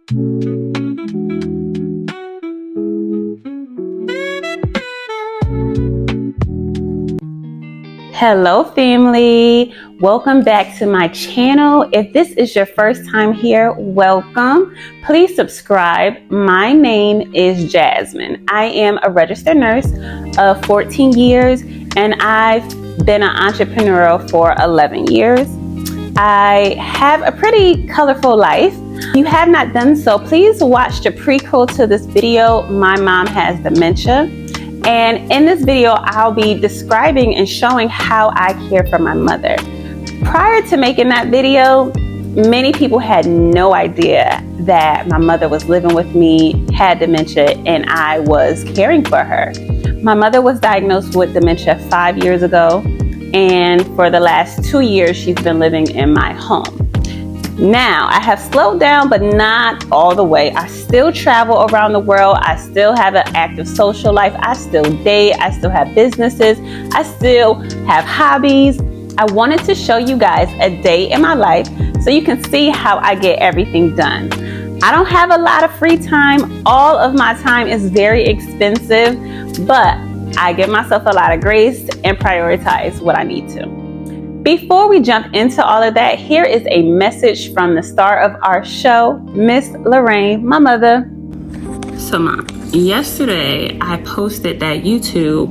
Hello family, welcome back to my channel. If this is your first time here, welcome. Please subscribe. My name is Jasmine. I am a registered nurse of 14 years and I've been an entrepreneur for 11 years. I have a pretty colorful life. If you have not done so, please watch the prequel to this video. My mom has dementia. And in this video, I'll be describing and showing how I care for my mother. Prior to making that video, many people had no idea that my mother was living with me, had dementia, and I was caring for her. My mother was diagnosed with dementia 5 years ago, and for the last 2 years, she's been living in my home. Now, I have slowed down, but not all the way. I still travel around the world. I still have an active social life. I still date. I still have businesses. I still have hobbies. I wanted to show you guys a day in my life so you can see how I get everything done. I don't have a lot of free time. All of my time is very expensive, but I give myself a lot of grace and prioritize what I need to. Before we jump into all of that, here is a message from the star of our show, Miss Lorraine, my mother. So Mom, yesterday I posted that YouTube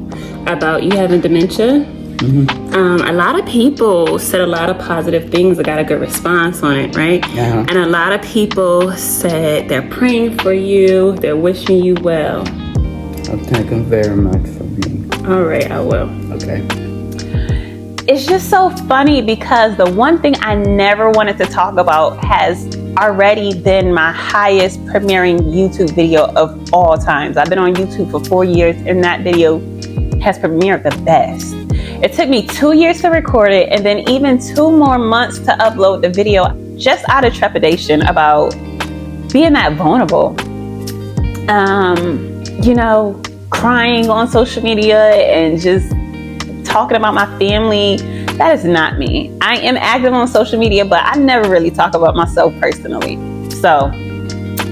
about you having dementia. A lot of people said a lot of positive things. I got a good response on it, right? And a lot of people said they're praying for you, they're wishing you well. Oh, thank them very much for me. All right, I will. Okay. It's just so funny because the one thing I never wanted to talk about has already been my highest premiering YouTube video of all times. I've been on YouTube for 4 years and that video has premiered the best. It took me 2 years to record it and then even 2 more months to upload the video just out of trepidation about being that vulnerable. You know, crying on social media and just talking about my family. That is not me. I am active on social media, but I never really talk about myself personally. So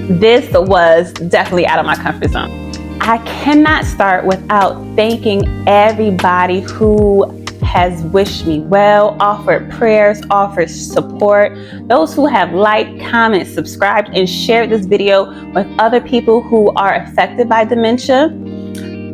this was definitely out of my comfort zone. I cannot start without thanking everybody who has wished me well, offered prayers, offered support, those who have liked, commented, subscribed, and shared this video with other people who are affected by dementia.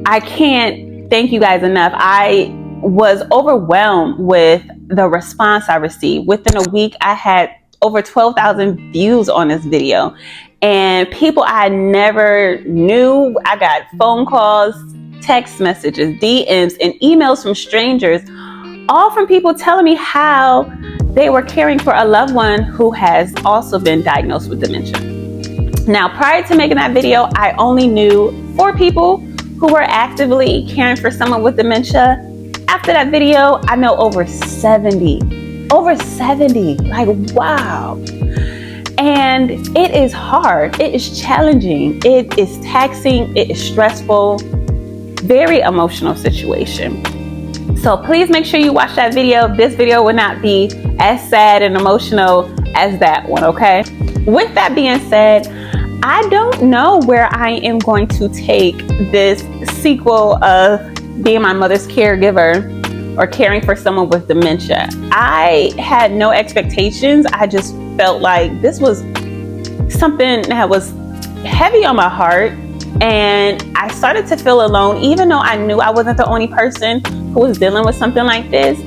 I can't thank you guys enough. I was overwhelmed with the response I received. Within a week, I had over 12,000 views on this video. And people I never knew, I got phone calls, text messages, DMs, and emails from strangers, all from people telling me how they were caring for a loved one who has also been diagnosed with dementia. Now, prior to making that video, I only knew 4 people who were actively caring for someone with dementia. After that video, I know over 70. Over 70. Like, wow. And it is hard. It is challenging. It is taxing. It is stressful. Very emotional situation. So please make sure you watch that video. This video will not be as sad and emotional as that one, okay? With that being said, I don't know where I am going to take this sequel of being my mother's caregiver or caring for someone with dementia. I had no expectations. I just felt like this was something that was heavy on my heart. And I started to feel alone, even though I knew I wasn't the only person who was dealing with something like this.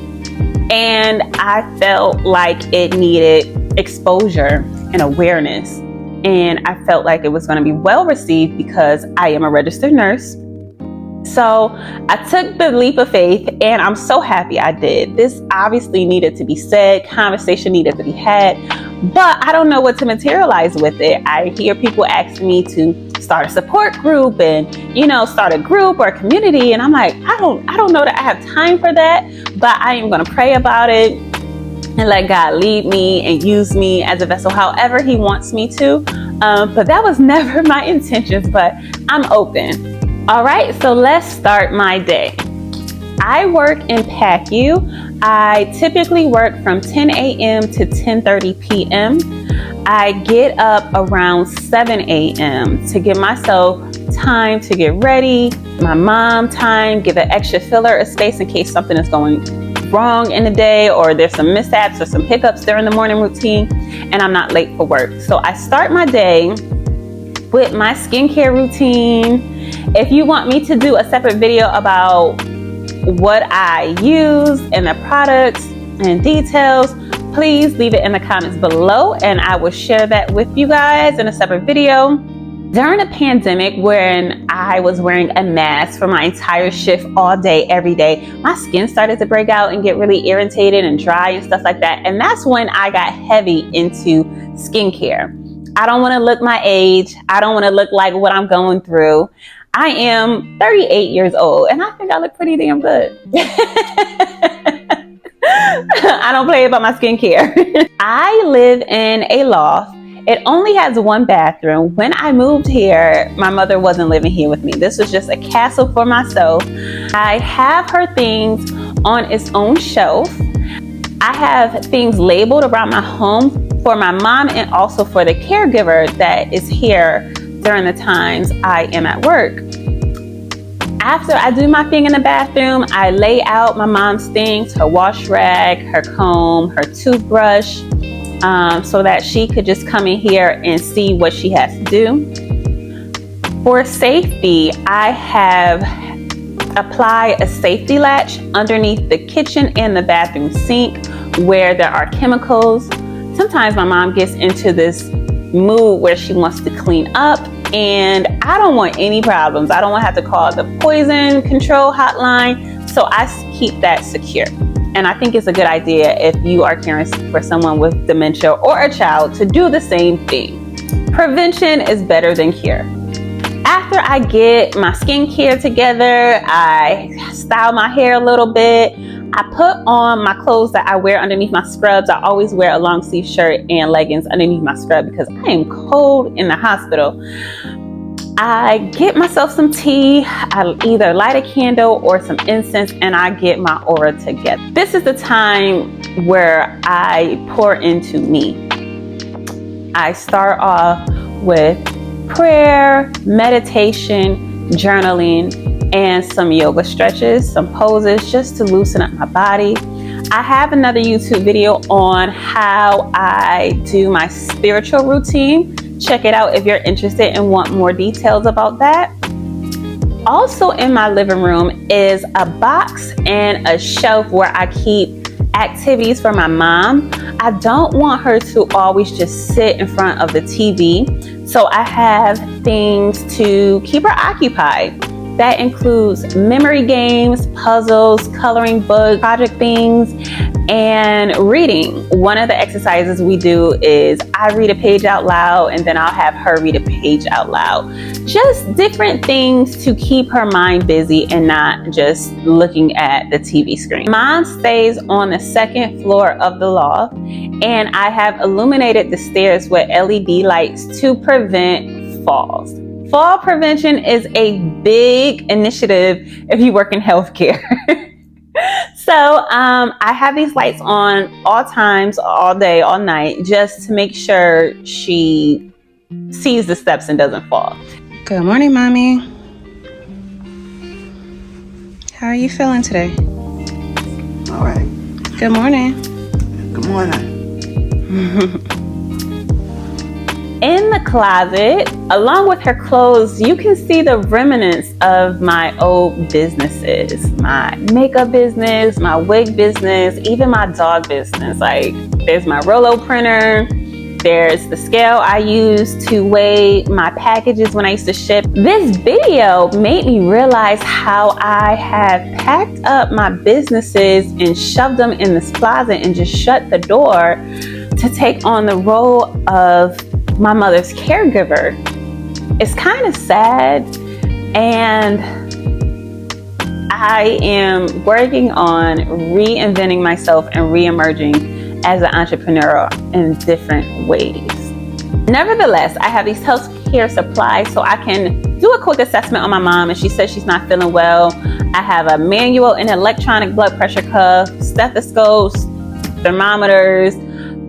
And I felt like it needed exposure and awareness. And I felt like it was going to be well received because I am a registered nurse. So I took the leap of faith and I'm so happy I did. This obviously needed to be said, conversation needed to be had, but I don't know what to materialize with it. I hear people asking me to start a support group and, you know, start a group or a community. And I'm like, I don't know that I have time for that, but I am going to pray about it and let God lead me and use me as a vessel however he wants me to. But that was never my intentions, but I'm open. All right, so let's start my day. I work in PACU. I typically work from 10 a.m. to 10:30 p.m. I get up around 7 a.m. to give myself time to get ready, my mom time, give an extra filler of space in case something is going wrong in the day or there's some mishaps or some hiccups during the morning routine and I'm not late for work. So I start my day with my skincare routine. If you want me to do a separate video about what I use and the products and details, please leave it in the comments below and I will share that with you guys in a separate video. During the pandemic, when I was wearing a mask for my entire shift all day, every day, my skin started to break out and get really irritated and dry and stuff like that. And that's when I got heavy into skincare. I don't want to look my age. I don't want to look like what I'm going through. I am 38 years old and I think I look pretty damn good. I don't play about my skincare. I live in a loft. It only has one bathroom. When I moved here, my mother wasn't living here with me. This was just a castle for myself. I have her things on its own shelf. I have things labeled around my home for my mom and also for the caregiver that is here during the times I am at work. After I do my thing in the bathroom, I lay out my mom's things, her wash rag, her comb, her toothbrush, so that she could just come in here and see what she has to do. For safety, I have applied a safety latch underneath the kitchen and the bathroom sink where there are chemicals. Sometimes my mom gets into this mood where she wants to clean up and I don't want any problems. I don't want to have to call the poison control hotline, so I keep that secure. And I think it's a good idea if you are caring for someone with dementia or a child to do the same thing. Prevention is better than cure. After I get my skincare together, I style my hair a little bit. I put on my clothes that I wear underneath my scrubs. I always wear a long sleeve shirt and leggings underneath my scrub because I am cold in the hospital. I get myself some tea. I either light a candle or some incense and I get my aura together. This is the time where I pour into me. I start off with prayer, meditation, journaling, and some yoga stretches, some poses just to loosen up my body. I have another YouTube video on how I do my spiritual routine. Check it out if you're interested and want more details about that. Also in my living room is a box and a shelf where I keep activities for my mom. I don't want her to always just sit in front of the TV, so I have things to keep her occupied. That includes memory games, puzzles, coloring books, project things, and reading. One of the exercises we do is I read a page out loud and then I'll have her read a page out loud. Just different things to keep her mind busy and not just looking at the TV screen. Mine stays on the second floor of the loft and I have illuminated the stairs with LED lights to prevent falls. Fall prevention is a big initiative if you work in healthcare. So I have these lights on all times, all day, all night, just to make sure she sees the steps and doesn't fall. Good morning, Mommy. How are you feeling today? All right. Good morning. Good morning. In the closet, along with her clothes, you can see the remnants of my old businesses. My makeup business, my wig business, even my dog business. Like, there's my Rolo printer, there's the scale I use to weigh my packages when I used to ship. This video made me realize how I have packed up my businesses and shoved them in this closet and just shut the door to take on the role of my mother's caregiver. It's kind of sad, and I am working on reinventing myself and re-emerging as an entrepreneur in different ways. Nevertheless, I have these healthcare supplies so I can do a quick assessment on my mom, and she says she's not feeling well. I have a manual and electronic blood pressure cuff, stethoscopes, thermometers,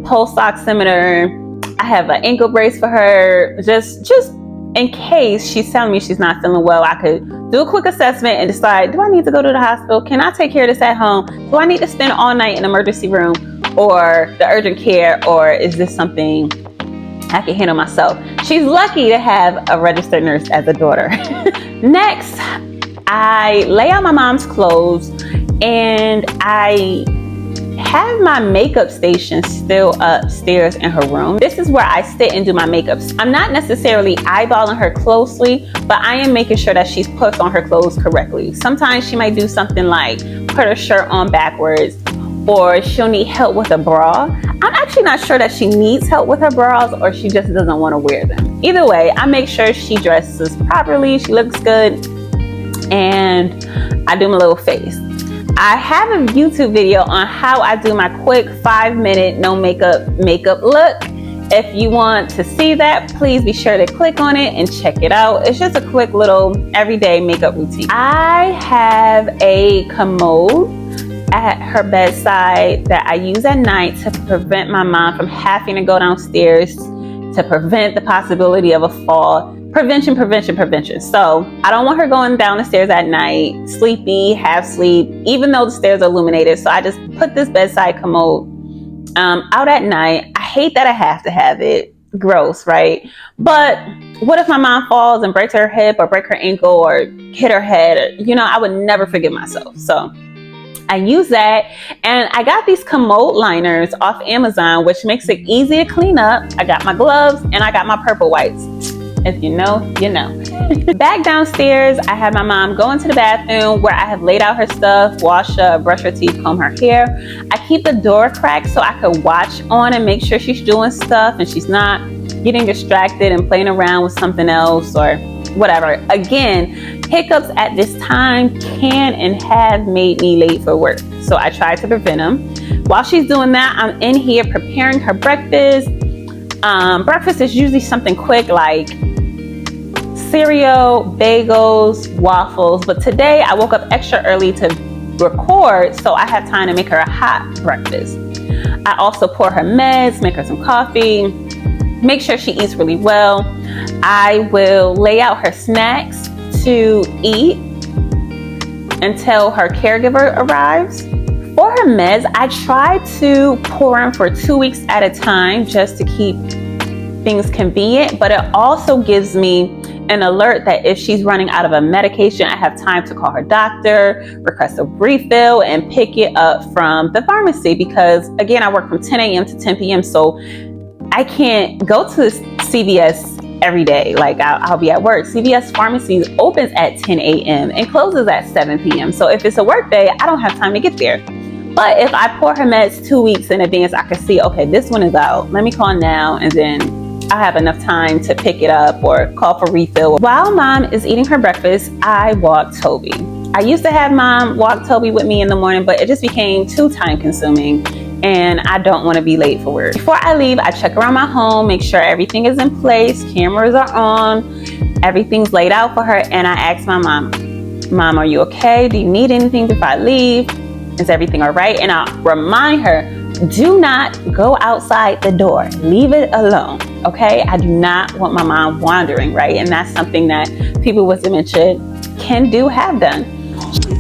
pulse oximeter. I have an ankle brace for her, just in case she's telling me she's not feeling well. I could do a quick assessment and decide, do I need to go to the hospital? Can I take care of this at home? Do I need to spend all night in the emergency room or the urgent care, or is this something I can handle myself? She's lucky to have a registered nurse as a daughter. Next, I lay out my mom's clothes, and I have my makeup station still upstairs in her room. This is where I sit and do my makeup. I'm not necessarily eyeballing her closely, but I am making sure that she's put on her clothes correctly. Sometimes she might do something like put her shirt on backwards, or she'll need help with a bra. I'm actually not sure that she needs help with her bras, or she just doesn't want to wear them. Either way, I make sure she dresses properly, she looks good, and I do my little face. I have a YouTube video on how I do my quick 5-minute no makeup look. If you want to see that, please be sure to click on it and check it out. It's just a quick little everyday makeup routine. I have a commode at her bedside that I use at night to prevent my mom from having to go downstairs, to prevent the possibility of a fall. Prevention. So I don't want her going down the stairs at night, sleepy, half sleep, even though the stairs are illuminated. So I just put this bedside commode out at night. I hate that I have to have it. Gross, right? But what if my mom falls and breaks her hip or break her ankle or hit her head? I would never forgive myself. So I use that, and I got these commode liners off Amazon, which makes it easy to clean up. I got my gloves and I got my purple wipes. If you know, you know. Back downstairs, I have my mom go into the bathroom where I have laid out her stuff, wash up, brush her teeth, comb her hair. I keep the door cracked so I could watch on and make sure she's doing stuff and she's not getting distracted and playing around with something else or whatever. Again, hiccups at this time can and have made me late for work, so I try to prevent them. While she's doing that, I'm in here preparing her breakfast. Breakfast is usually something quick like cereal, bagels, waffles, but today I woke up extra early to record, so I have time to make her a hot breakfast. I also pour her meds, make her some coffee, make sure she eats really well. I will lay out her snacks to eat until her caregiver arrives. For her meds, I try to pour in for 2 weeks at a time just to keep things convenient, but it also gives me an alert that if she's running out of a medication, I have time to call her doctor, request a refill, and pick it up from the pharmacy, because again, I work from 10 a.m. to 10 p.m. so I can't go to CVS every day. Like I'll be at work. CVS pharmacy opens at 10 a.m. and closes at 7 p.m. So if it's a work day, I don't have time to get there. But if I pour her meds 2 weeks in advance, I can see, okay, this one is out. Let me call now, and then I have enough time to pick it up or call for refill. While mom is eating her breakfast, I walk Toby. I used to have mom walk Toby with me in the morning, but it just became too time consuming and I don't want to be late for work. Before I leave, I check around my home, make sure everything is in place, cameras are on, everything's laid out for her, and I ask my mom, are you okay? Do you need anything before I leave? Is everything all right? And I'll remind her, do not go outside the door. Leave it alone, okay? I do not want my mom wandering, right? And that's something that people with dementia have done.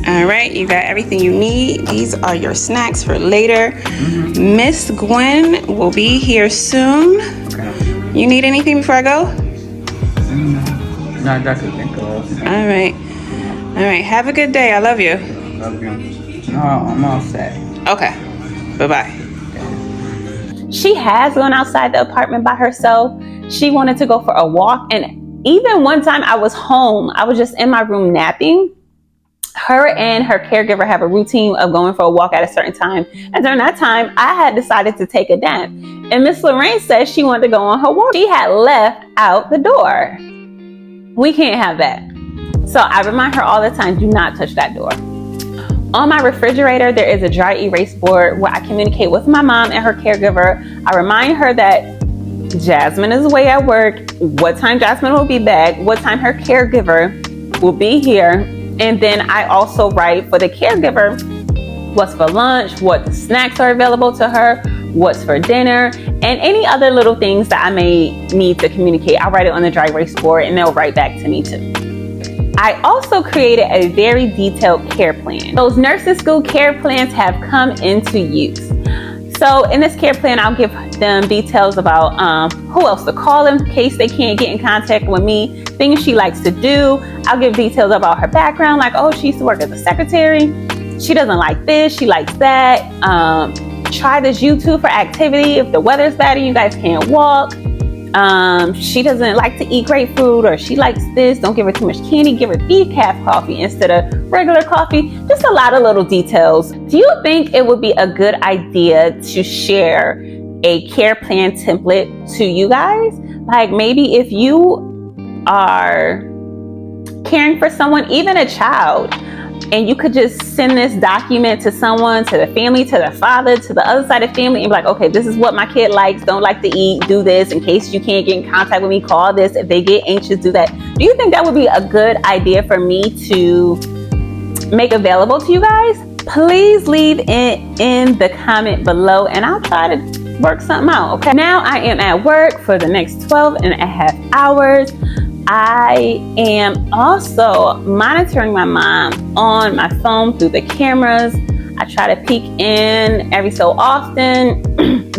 All right, you got everything you need. These are your snacks for later. Miss Gwen will be here soon. Okay. You need anything before I go? No, that's what I think of. All right. All right, have a good day. I love you. Love you. No, I'm all set. Okay, bye-bye. She has gone outside the apartment by herself. She wanted to go for a walk, and even one time I was home, I was just in my room napping. Her and her caregiver have a routine of going for a walk at a certain time, and during that time I had decided to take a nap, and Miss Lorraine said she wanted to go on her walk. She had left out the door. We can't have that. So I remind her all the time, do not touch that door. On my refrigerator, there is a dry erase board where I communicate with my mom and her caregiver. I remind her that Jasmine is away at work, what time Jasmine will be back, what time her caregiver will be here. And then I also write for the caregiver what's for lunch, what snacks are available to her, what's for dinner, and any other little things that I may need to communicate. I'll write it on the dry erase board and they'll write back to me too. I also created a very detailed care plan. Those nursing school care plans have come into use. So in this care plan, I'll give them details about who else to call in case they can't get in contact with me, things she likes to do. I'll give details about her background, like, oh, she used to work as a secretary. She doesn't like this, she likes that. Try this YouTube for activity if the weather's bad and you guys can't walk. She doesn't like to eat grapefruit, or she likes this. Don't give her too much candy. Give her decaf coffee instead of regular coffee. Just a lot of little details. Do you think it would be a good idea to share a care plan template to you guys? Like maybe if you are caring for someone, even a child, and you could just send this document to someone, to the family, to the father, to the other side of the family, and be like, okay, this is what my kid likes, don't like to eat, do this. In case you can't get in contact with me, call this. If they get anxious, do that. Do you think that would be a good idea for me to make available to you guys? Please leave it in the comment below and I'll try to work something out, okay? Now I am at work for the next 12 and a half hours. I am also monitoring my mom on my phone through the cameras. I try to peek in every so often,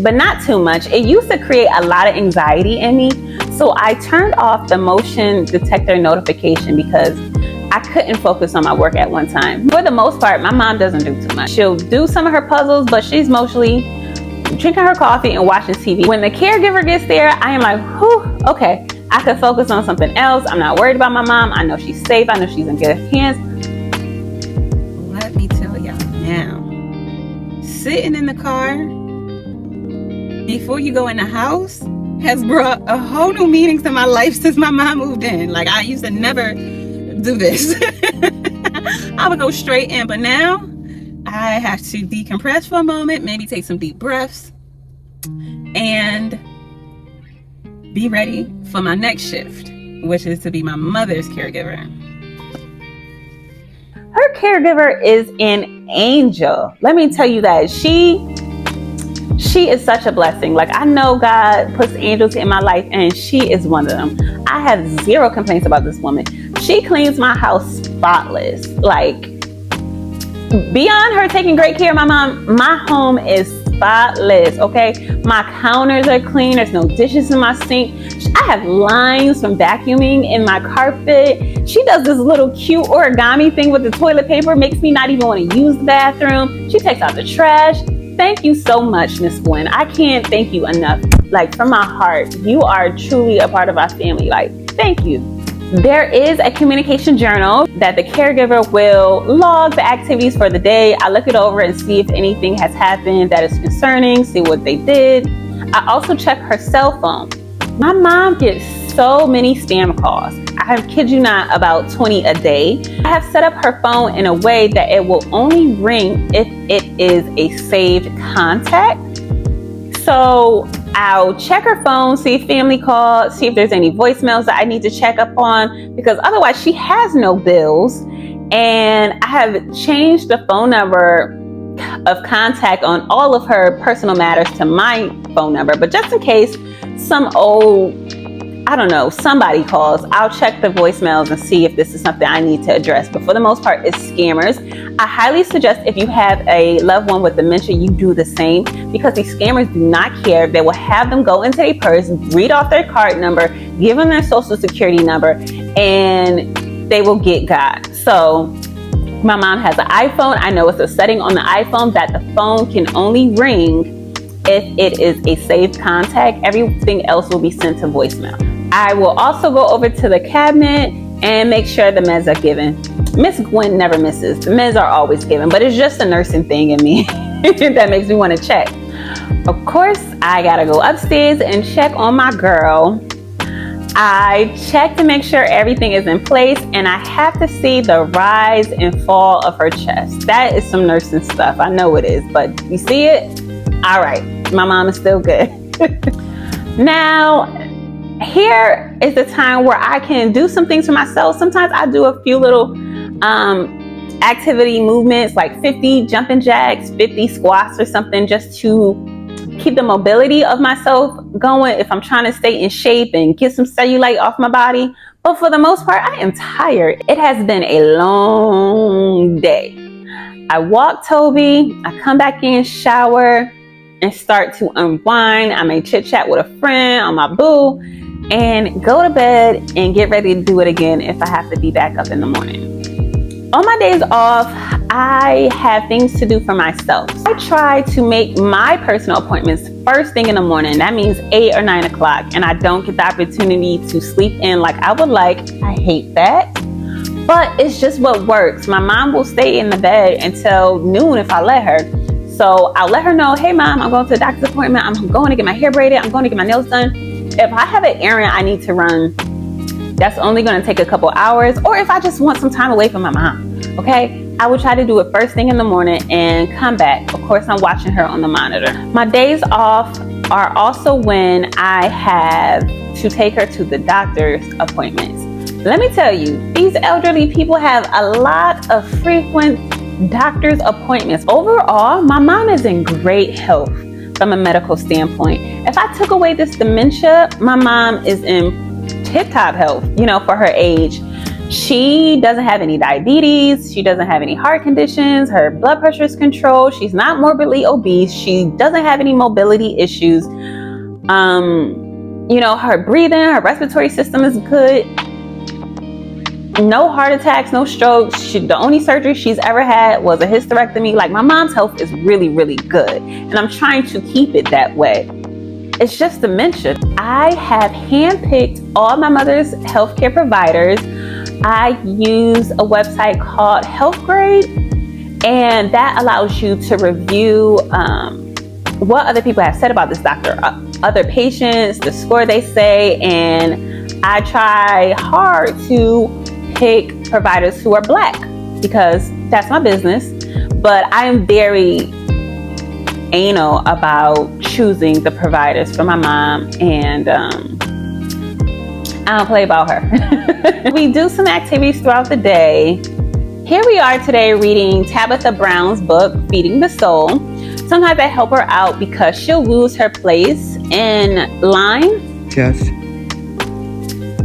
but not too much. It used to create a lot of anxiety in me. So I turned off the motion detector notification because I couldn't focus on my work at one time. For the most part, my mom doesn't do too much. She'll do some of her puzzles, but she's mostly drinking her coffee and watching TV. When the caregiver gets there, I am like, whew, okay. I could focus on something else. I'm not worried about my mom. I know she's safe. I know she's in good hands. Let me tell y'all now, sitting in the car before you go in the house has brought a whole new meaning to my life since my mom moved in. Like I used to never do this. I would go straight in, but now I have to decompress for a moment, maybe take some deep breaths and be ready for my next shift, which is to be my mother's caregiver. Her caregiver is an angel. Let me tell you that. She is such a blessing. Like I know God puts angels in my life and she is one of them. I have zero complaints about this woman. She cleans my house spotless. Like beyond her taking great care of my mom, my home is spotless, okay? My counters are clean. There's no dishes in my sink. I have lines from vacuuming in my carpet. She does this little cute origami thing with the toilet paper. Makes me not even want to use the bathroom. She takes out the trash. Thank you so much, Miss Gwen. I can't thank you enough. Like from my heart, you are truly a part of our family. Like, thank you. There is a communication journal that the caregiver will log the activities for the day. I look it over and see if anything has happened that is concerning, see what they did. I also check her cell phone. My mom gets so many spam calls. I kid you not, about 20 a day. I have set up her phone in a way that it will only ring if it is a saved contact. So I'll check her phone, see if family called, see if there's any voicemails that I need to check up on, because otherwise she has no bills. And I have changed the phone number of contact on all of her personal matters to my phone number. But just in case some old, I don't know, somebody calls, I'll check the voicemails and see if this is something I need to address. But for the most part, it's scammers. I highly suggest if you have a loved one with dementia, you do the same, because these scammers do not care. They will have them go into their purse, read off their card number, give them their social security number, and they will get got. So my mom has an iPhone. I know it's a setting on the iPhone that the phone can only ring if it is a saved contact. Everything else will be sent to voicemail. I will also go over to the cabinet and make sure the meds are given. Miss Gwen never misses. The meds are always given, but it's just a nursing thing in me that makes me want to check. Of course, I gotta go upstairs and check on my girl. I check to make sure everything is in place, and I have to see the rise and fall of her chest. That is some nursing stuff. I know it is, but you see it? All right, my mom is still good. Now, here is the time where I can do some things for myself. Sometimes I do a few little activity movements, like 50 jumping jacks, 50 squats or something, just to keep the mobility of myself going, if I'm trying to stay in shape and get some cellulite off my body. But for the most part, I am tired. It has been a long day. I walk Toby, I come back in, shower, and start to unwind. I may chit chat with a friend on my boo and go to bed and get ready to do it again if I have to be back up in the morning. On my days off, I have things to do for myself. I try to make my personal appointments first thing in the morning. That means 8 or 9 o'clock, and I don't get the opportunity to sleep in like I would like. I hate that, but it's just what works. My mom will stay in the bed until noon if I let her. So I'll let her know, hey mom, I'm going to the doctor's appointment. I'm going to get my hair braided. I'm going to get my nails done. If I have an errand I need to run, that's only going to take a couple hours, or if I just want some time away from my mom, okay, I will try to do it first thing in the morning and come back. Of course, I'm watching her on the monitor. My days off are also when I have to take her to the doctor's appointments. Let me tell you, these elderly people have a lot of frequent doctor's appointments. Overall, my mom is in great health from a medical standpoint. If I took away this dementia, my mom is in tip-top health, for her age. She doesn't have any diabetes. She doesn't have any heart conditions. Her blood pressure is controlled. She's not morbidly obese. She doesn't have any mobility issues. Her breathing, her respiratory system is good. No heart attacks, no strokes. The only surgery she's ever had was a hysterectomy. Like, my mom's health is really, really good. And I'm trying to keep it that way. It's just dementia. I have handpicked all my mother's healthcare providers. I use a website called HealthGrade, and that allows you to review what other people have said about this doctor, other patients, the score they say, and I try hard to pick providers who are Black because that's my business, but I am very anal about choosing the providers for my mom, and I don't play about her. We do some activities throughout the day. Here we are today reading Tabitha Brown's book, Feeding the Soul. Sometimes I help her out because she'll lose her place in line. Just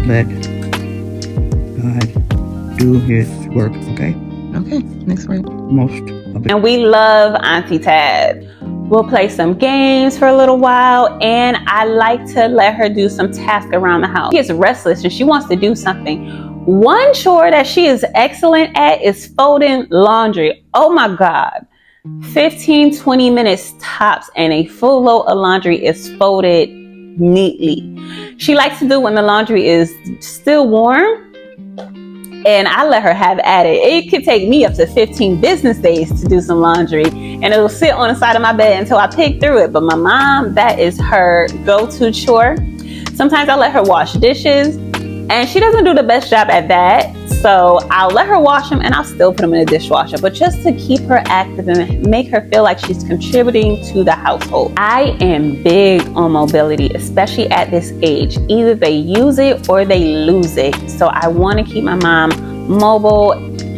let God do his work, okay? Okay, next word. Most of it. And we love Auntie Tab. We'll play some games for a little while, and I like to let her do some tasks around the house. She gets restless and she wants to do something. One chore that she is excellent at is folding laundry. Oh my God. 15-20 minutes tops and a full load of laundry is folded neatly. She likes to do when the laundry is still warm, and I let her have at it. It could take me up to 15 business days to do some laundry, and it'll sit on the side of my bed until I pick through it. But my mom, that is her go-to chore. Sometimes I let her wash dishes, and she doesn't do the best job at that. So I'll let her wash them and I'll still put them in the dishwasher. But just to keep her active and make her feel like she's contributing to the household. I am big on mobility, especially at this age. Either they use it or they lose it. So I want to keep my mom mobile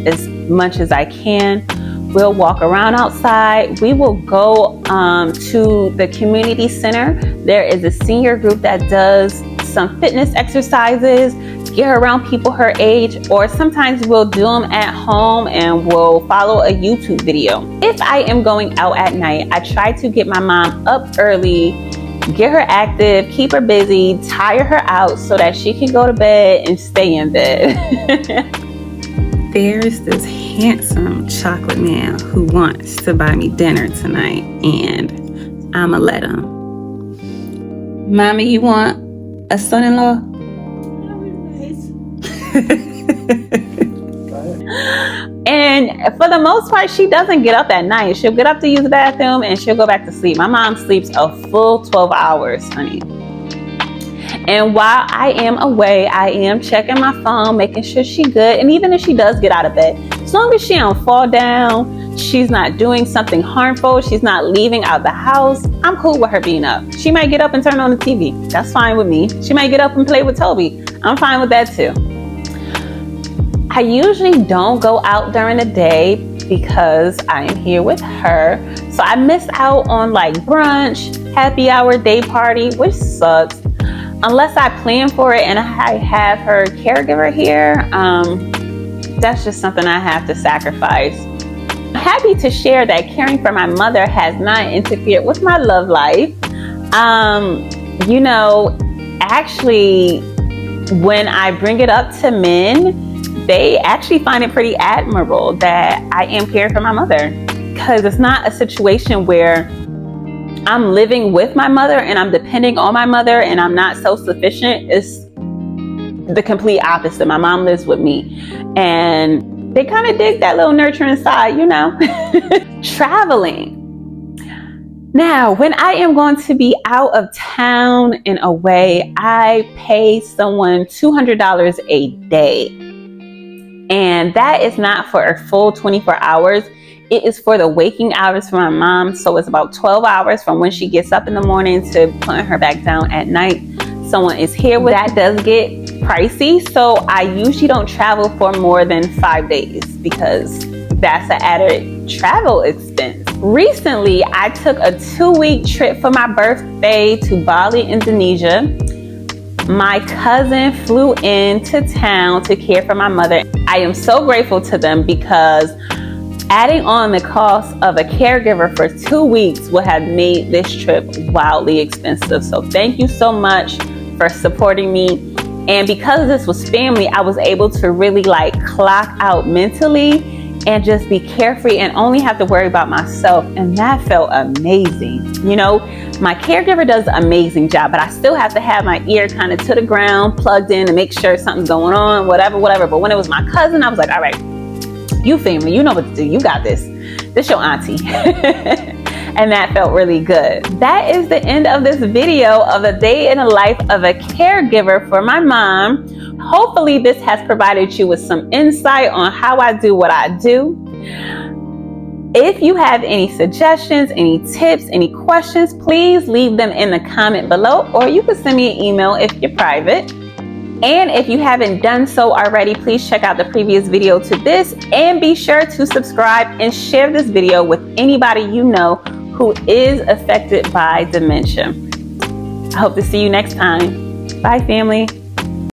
as much as I can. We'll walk around outside. We will go to the community center. There is a senior group that does some fitness exercises, get her around people her age, or sometimes we'll do them at home and we'll follow a YouTube video. If I am going out at night, I try to get my mom up early, get her active, keep her busy, tire her out so that she can go to bed and stay in bed. There's this handsome chocolate man who wants to buy me dinner tonight, and I'ma let him. Mommy, you want a son-in-law? And for the most part, she doesn't get up at night. She'll get up to use the bathroom and she'll go back to sleep. My mom sleeps a full 12 hours, honey. And while I am away, I am checking my phone, making sure she's good. And even if she does get out of bed, as long as she don't fall down, she's not doing something harmful, she's not leaving out the house, I'm cool with her being up. She might get up and turn on the TV. That's fine with me. She might get up and play with Toby. I'm fine with that too. I usually don't go out during the day because I am here with her. So I miss out on like brunch, happy hour day party, which sucks. Unless I plan for it and I have her caregiver here, that's just something I have to sacrifice. I'm happy to share that caring for my mother has not interfered with my love life. You know, actually, when I bring it up to men, they actually find it pretty admirable that I am caring for my mother, because it's not a situation where I'm living with my mother and I'm depending on my mother and I'm not self-sufficient. It's the complete opposite. My mom lives with me and they kind of dig that little nurturing side, you know. Traveling. Now, when I am going to be out of town and away, I pay someone $200 a day. And that is not for a full 24 hours. It is for the waking hours for my mom. So it's about 12 hours from when she gets up in the morning to putting her back down at night. Someone is here with that. Does get pricey. So I usually don't travel for more than 5 days because that's an added travel expense. Recently, I took a 2-week trip for my birthday to Bali, Indonesia. My cousin flew into town to care for my mother. I am so grateful to them because adding on the cost of a caregiver for 2 weeks would have made this trip wildly expensive. So thank you so much for supporting me. And because this was family, I was able to really like clock out mentally and just be carefree and only have to worry about myself. And that felt amazing. You know, my caregiver does an amazing job, but I still have to have my ear kind of to the ground, plugged in to make sure something's going on, whatever. But when it was my cousin, I was like, all right, you family, you know what to do. You got this. This your auntie. And that felt really good. That is the end of this video of a day in the life of a caregiver for my mom. Hopefully this has provided you with some insight on how I do what I do. If you have any suggestions, any tips, any questions, please leave them in the comment below, or you can send me an email if you're private. And if you haven't done so already, please check out the previous video to this and be sure to subscribe and share this video with anybody you know who is affected by dementia. I hope to see you next time. Bye, family.